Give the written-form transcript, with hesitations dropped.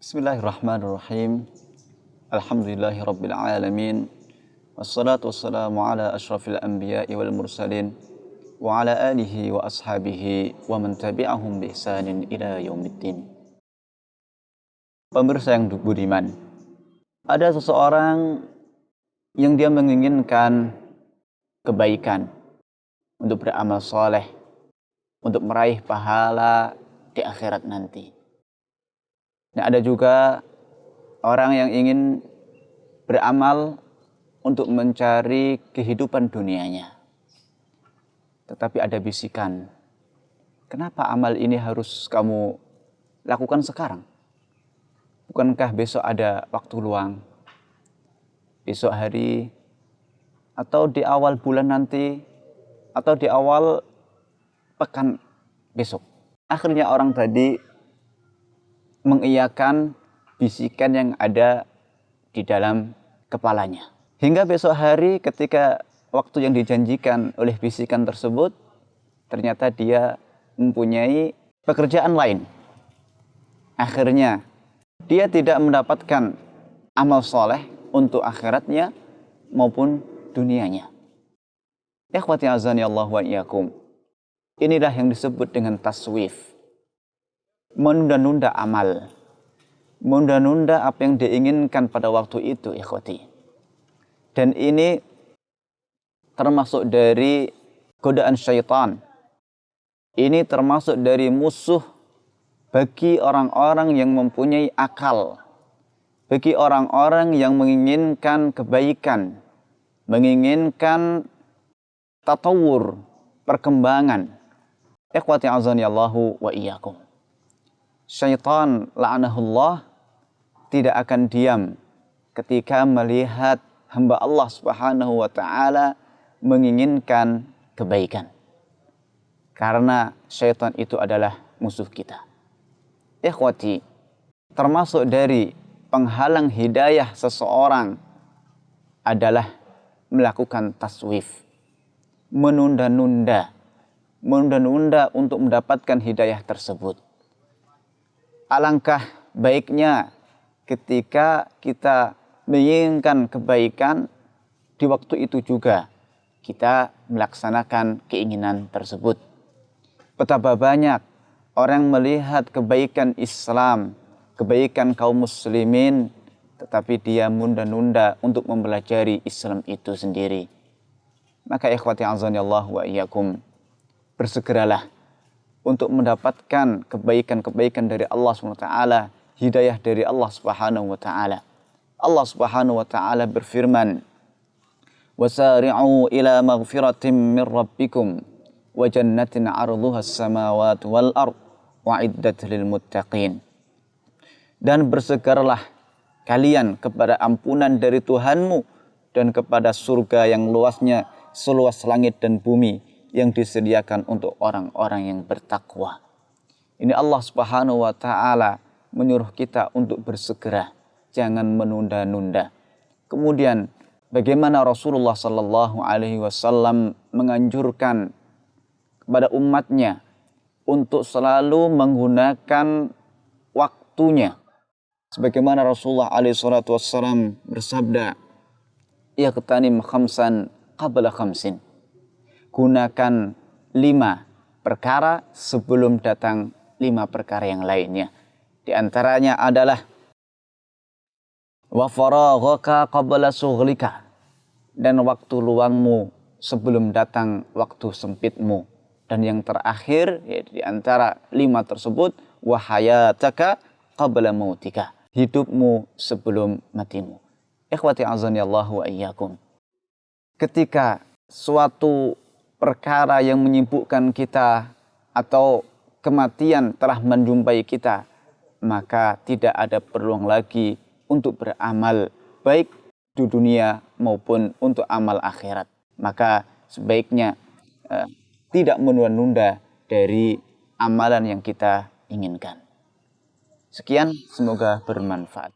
Bismillahirrahmanirrahim. Alhamdulillahirabbil alamin. Wassalatu wassalamu ala asyrafil anbiya'i wal mursalin wa ala alihi wa ashabihi wa man tabi'ahum bi ihsanin ila yaumiddin. Pemirsa yang budiman, ada seseorang yang dia menginginkan kebaikan untuk beramal soleh, untuk meraih pahala di akhirat nanti. Nah, ada juga orang yang ingin beramal untuk mencari kehidupan dunianya. Tetapi ada bisikan, kenapa amal ini harus kamu lakukan sekarang? Bukankah besok ada waktu luang? Besok hari, atau di awal bulan nanti, atau di awal pekan besok. Akhirnya orang tadi mengiyakan bisikan yang ada di dalam kepalanya. Hingga besok hari ketika waktu yang dijanjikan oleh bisikan tersebut, ternyata dia mempunyai pekerjaan lain. Akhirnya dia tidak mendapatkan amal soleh untuk akhiratnya maupun dunianya. Ikhwati azani Allah wa iyyakum. Inilah yang disebut dengan taswif. Menunda-nunda amal, menunda-nunda apa yang diinginkan pada waktu itu, ikhwati. Dan ini termasuk dari godaan syaitan. Ini termasuk dari musuh bagi orang-orang yang mempunyai akal, bagi orang-orang yang menginginkan kebaikan, menginginkan tatawur, perkembangan. Ikhwati azani Allahu wa iyyakum. Syaitan la'anahullah tidak akan diam ketika melihat hamba Allah Subhanahu wa ta'ala menginginkan kebaikan. Karena syaitan itu adalah musuh kita. Ikhwati, termasuk dari penghalang hidayah seseorang adalah melakukan taswif. Menunda-nunda untuk mendapatkan hidayah tersebut. Alangkah baiknya ketika kita menginginkan kebaikan, di waktu itu juga kita melaksanakan keinginan tersebut. Betapa banyak orang melihat kebaikan Islam, kebaikan kaum muslimin, tetapi dia menunda-nunda untuk mempelajari Islam itu sendiri. Maka ikhwati azani Allah wa iyyakum, bersegeralah untuk mendapatkan kebaikan-kebaikan dari Allah SWT, hidayah dari Allah Subhanahu wa ta'ala. Allah Subhanahu wa ta'ala berfirman, "Wasari'u ila maghfiratin min rabbikum wa jannatin 'arduha as-samawati wal ard wa'iddat lil muttaqin." Dan bersegeralah kalian kepada ampunan dari Tuhanmu dan kepada surga yang luasnya seluas langit dan bumi, yang disediakan untuk orang-orang yang bertakwa. Ini Allah Subhanahu wa ta'ala menyuruh kita untuk bersegera, jangan menunda-nunda. Kemudian bagaimana Rasulullah sallallahu alaihi wasallam menganjurkan kepada umatnya untuk selalu menggunakan waktunya. Sebagaimana Rasulullah alaihi salatu wassalam bersabda, "Iqtanim khamsan qabla khamsin." Gunakan 5 perkara sebelum datang 5 perkara yang lainnya. Di antaranya adalah wa faraghaka qabla shughlika, dan waktu luangmu sebelum datang waktu sempitmu. Dan yang terakhir, yaitu di antara 5 tersebut, wa hayataka qabla mautika, hidupmu sebelum matimu. Ikhwati azani Allahu wa iyyakum. Ketika suatu perkara yang menyibukkan kita atau kematian telah menjumpai kita, maka tidak ada peluang lagi untuk beramal baik di dunia maupun untuk amal akhirat. Maka sebaiknya tidak menunda-nunda dari amalan yang kita inginkan. Sekian, semoga bermanfaat.